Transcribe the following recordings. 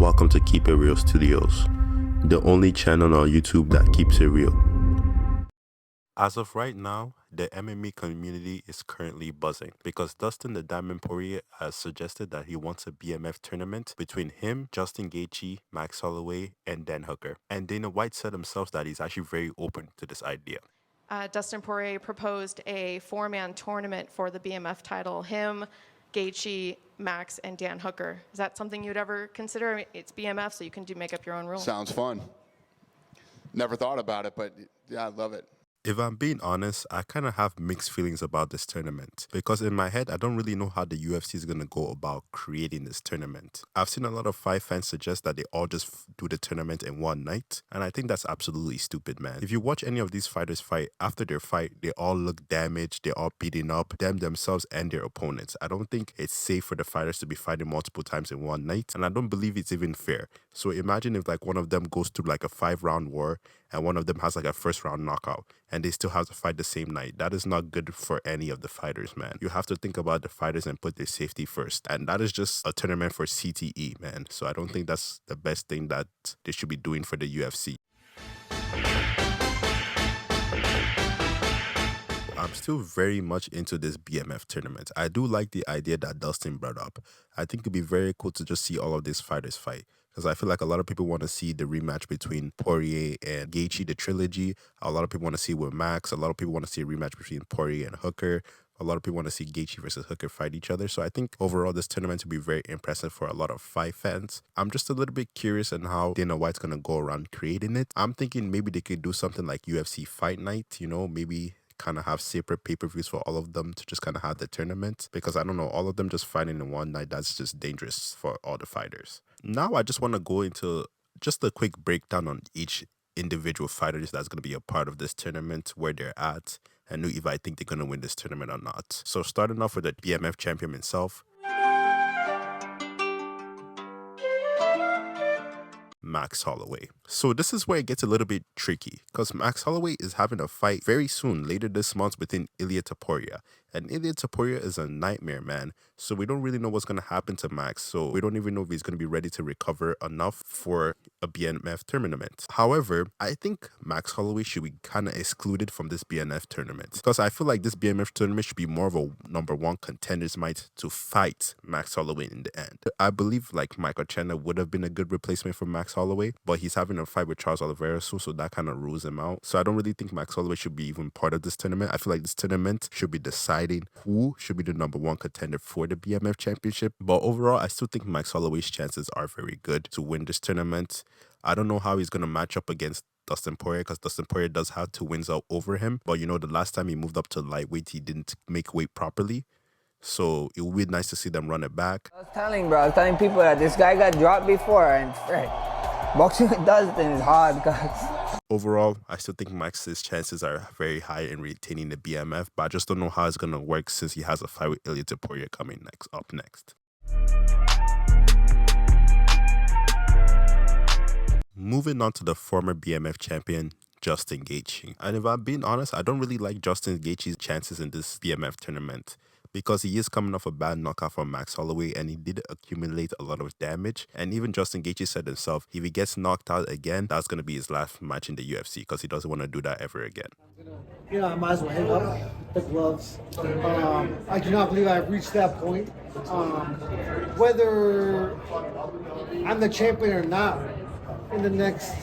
Welcome to KeepItReal Studios, the only channel on YouTube that keeps it real. As of right now, the MMA community is currently buzzing because Dustin the Diamond Poirier has suggested that he wants a BMF tournament between him, Justin Gaethje, Max Holloway, and Dan Hooker. And Dana White said himself that he's actually very open to this idea. Dustin Poirier proposed a four-man tournament for the BMF title. Him, Gaethje, Max, and Dan Hooker. Is that something you'd ever consider? I mean, it's BMF, so you can make up your own rules. Sounds fun. Never thought about it, but yeah, I love it. If I'm being honest, I kind of have mixed feelings about this tournament because in my head, I don't really know how the UFC is going to go about creating this tournament. I've seen a lot of fight fans suggest that they all just do the tournament in one night, and I think that's absolutely stupid, man. If you watch any of these fighters fight, after their fight, they all look damaged, they're all beating up, themselves and their opponents. I don't think it's safe for the fighters to be fighting multiple times in one night, and I don't believe it's even fair. So imagine if like one of them goes through like a 5-round war and one of them has like a first round knockout and they still have to fight the same night. That is not good for any of the fighters, man. You have to think about the fighters and put their safety first. And that is just a tournament for CTE, man. So I don't think that's the best thing that they should be doing for the UFC. I'm still very much into this BMF tournament. I do like the idea that Dustin brought up. I think it'd be very cool to just see all of these fighters fight. Because I feel like a lot of people want to see the rematch between Poirier and Gaethje, the trilogy. A lot of people want to see with Max. A lot of people want to see a rematch between Poirier and Hooker. A lot of people want to see Gaethje versus Hooker fight each other. So I think overall this tournament will be very impressive for a lot of fight fans. I'm just a little bit curious on how Dana White's going to go around creating it. I'm thinking maybe they could do something like UFC Fight Night, you know, maybe kind of have separate pay-per-views for all of them to just kind of have the tournament, because I don't know, all of them just fighting in one night, that's just dangerous for all the fighters. Now I just want to go into just a quick breakdown on each individual fighters that's going to be a part of this tournament, where they're at, and if I think they're going to win this tournament or not. So starting off with the BMF champion himself, Max Holloway. So this is where it gets a little bit tricky, because Max Holloway is having a fight very soon, later this month, within Ilia Topuria. And Ilia Topuria is a nightmare, man. So we don't really know what's going to happen to Max. So we don't even know if he's going to be ready to recover enough for a BMF tournament. However, I think Max Holloway should be kind of excluded from this BMF tournament, because I feel like this BMF tournament should be more of a #1 contenders might to fight Max Holloway in the end. I believe like Michael Chandler would have been a good replacement for Max Holloway, but he's having a fight with Charles Oliveira soon, so that kind of rules him out. So I don't really think Max Holloway should be even part of this tournament. I feel like this tournament should be deciding who should be the #1 contender for the BMF championship. But overall, I still think Max Holloway's chances are very good to win this tournament. I don't know how he's going to match up against Dustin Poirier, because Dustin Poirier does have 2 wins out over him. But you know, the last time he moved up to lightweight, he didn't make weight properly. So it would be nice to see them run it back. I was telling people that this guy got dropped before, and boxing with Dustin is hard, guys. Overall, I still think Max's chances are very high in retaining the BMF, but I just don't know how it's going to work since he has a fight with Ilia Topuria coming up next. Moving on to the former BMF champion, Justin Gaethje. And if I'm being honest, I don't really like Justin Gaethje's chances in this BMF tournament, because he is coming off a bad knockout from Max Holloway and he did accumulate a lot of damage. And even Justin Gaethje said himself, if he gets knocked out again, that's going to be his last match in the UFC, because he doesn't want to do that ever again. You know, I might as well hang up the gloves. I do not believe I've reached that point. Whether I'm the champion or not in the next,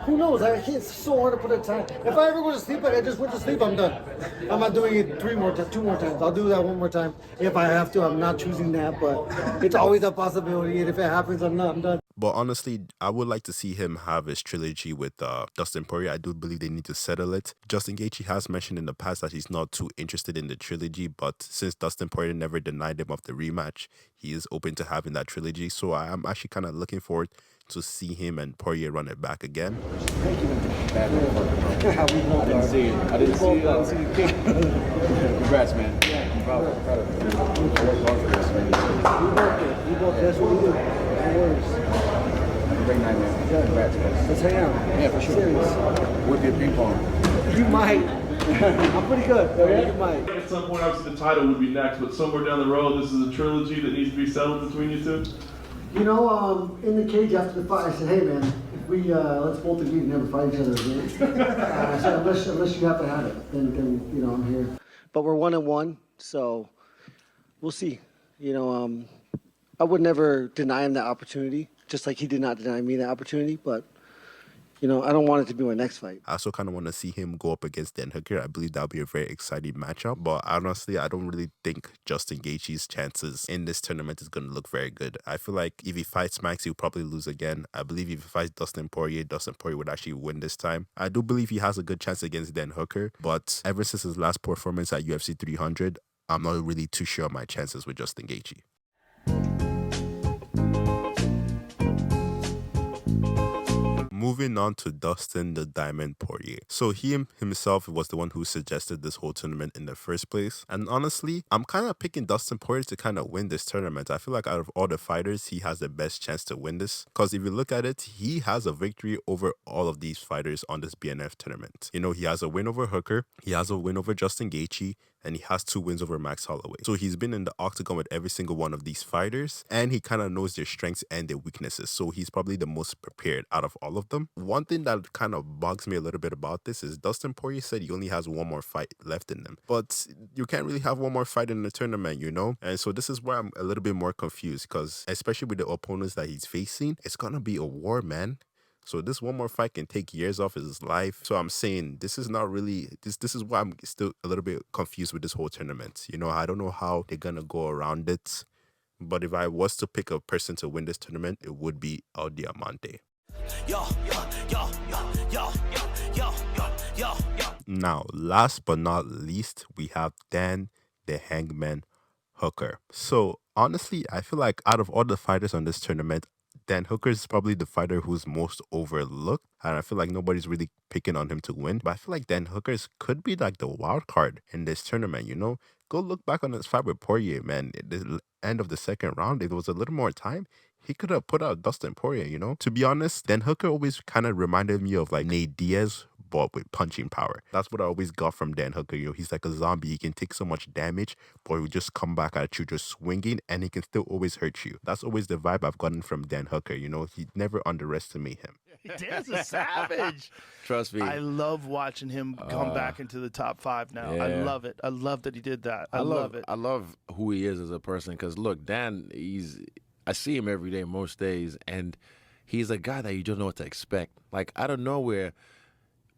who knows? It's so hard to put a time. If I ever go to sleep, I just went to sleep, I'm done. I'm not doing it 2 more times. I'll do that 1 more time if I have to. I'm not choosing that, but it's always a possibility. And if it happens, I'm done. But honestly, I would like to see him have his trilogy with Dustin Poirier. I do believe they need to settle it. Justin Gaethje has mentioned in the past that he's not too interested in the trilogy, but since Dustin Poirier never denied him of the rematch, he is open to having that trilogy. So I am actually kind of looking forward to see him and Poirier run it back again. I didn't see it. I didn't see the kick. Congrats, man. I'm proud of you. I worked hard for this, man. We both, that's what we do. No worries. Have a great night, man. Yeah. Congrats, guys. Let's hang out. Yeah, for sure. Serious. Whip your ping pong. You might. I'm pretty good. You might. At some point, obviously, the title would be next, but somewhere down the road, this is a trilogy that needs to be settled between you two? In the cage after the fight, I said, hey man, if we let's both agree to never fight each other again. I said, unless you have to have it, then I'm here. But we're 1-1, so we'll see. I would never deny him that opportunity, just like he did not deny me that opportunity. But I don't want it to be my next fight. I also kind of want to see him go up against Dan Hooker. I believe that'll be a very exciting matchup. But honestly, I don't really think Justin Gaethje's chances in this tournament is going to look very good. I feel like if he fights Max, he'll probably lose again. I believe if he fights Dustin Poirier would actually win this time. I do believe he has a good chance against Dan Hooker. But ever since his last performance at UFC 300, I'm not really too sure of my chances with Justin Gaethje. Moving on to Dustin the Diamond Poirier. So he himself was the one who suggested this whole tournament in the first place. And honestly, I'm kind of picking Dustin Poirier to kind of win this tournament. I feel like out of all the fighters, he has the best chance to win this. Because if you look at it, he has a victory over all of these fighters on this BMF tournament. He has a win over Hooker, he has a win over Justin Gaethje, and he has 2 wins over Max Holloway. So he's been in the octagon with every single one of these fighters, and he kind of knows their strengths and their weaknesses. So he's probably the most prepared out of all of them. One thing that kind of bugs me a little bit about this is Dustin Poirier said he only has one more fight left in him. But you can't really have one more fight in the tournament, And so this is where I'm a little bit more confused, because especially with the opponents that he's facing, it's going to be a war, man. So this one more fight can take years off his life. So I'm saying this is not really, this is why I'm still a little bit confused with this whole tournament. I don't know how they're going to go around it. But if I was to pick a person to win this tournament, it would be El Diamante. Now, last but not least, we have Dan the Hangman Hooker. So honestly, I feel like out of all the fighters on this tournament, Dan Hooker is probably the fighter who's most overlooked, and I feel like nobody's really picking on him to win. But I feel like Dan Hooker could be like the wild card in this tournament, Go look back on his fight with Poirier, man. At the end of the second round, if there was a little more time, he could have put out Dustin Poirier, To be honest, Dan Hooker always kind of reminded me of like Nate Diaz, but with punching power. That's what I always got from Dan Hooker. He's like a zombie. He can take so much damage, but he will just come back at you just swinging, and he can still always hurt you. That's always the vibe I've gotten from Dan Hooker. He never underestimate him. Dan's a savage. Trust me. I love watching him come back into the top 5 now. Yeah. I love it. I love that he did that. I love it. I love who he is as a person, because look, Dan, I see him every day, most days, and he's a guy that you don't know what to expect. Like, out of nowhere,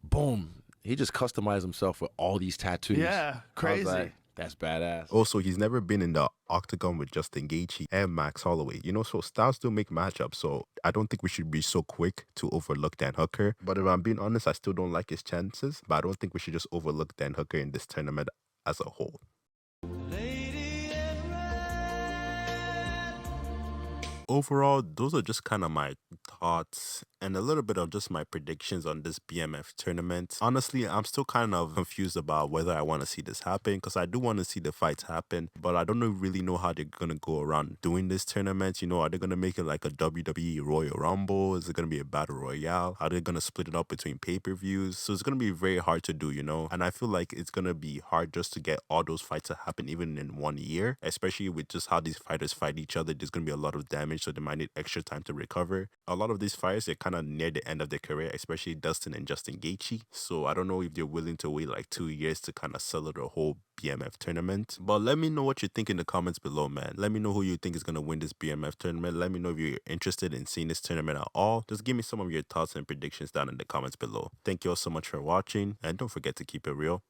boom, he just customized himself with all these tattoos. Yeah, crazy. I was like, that's badass. Also, he's never been in the octagon with Justin Gaethje and Max Holloway. So styles do make matchups. So I don't think we should be so quick to overlook Dan Hooker. But if I'm being honest, I still don't like his chances. But I don't think we should just overlook Dan Hooker in this tournament as a whole. Overall, those are just kind of my thoughts and a little bit of just my predictions on this BMF tournament. Honestly, I'm still kind of confused about whether I want to see this happen, because I do want to see the fights happen, but I don't really know how they're going to go around doing this tournament. Are they going to make it like a WWE Royal Rumble? Is it going to be a Battle Royale? Are they going to split it up between pay-per-views? So it's going to be very hard to do, and I feel like it's going to be hard just to get all those fights to happen even in 1 year, especially with just how these fighters fight each other. There's going to be a lot of damage, so they might need extra time to recover. A lot of these fighters, they're kind of near the end of their career, especially Dustin and Justin Gaethje. So I don't know if they're willing to wait like 2 years to kind of settle the whole BMF tournament. But let me know what you think in the comments below, man. Let me know who you think is going to win this BMF tournament. Let me know if you're interested in seeing this tournament at all. Just give me some of your thoughts and predictions down in the comments below. Thank you all so much for watching, and don't forget to keep it real.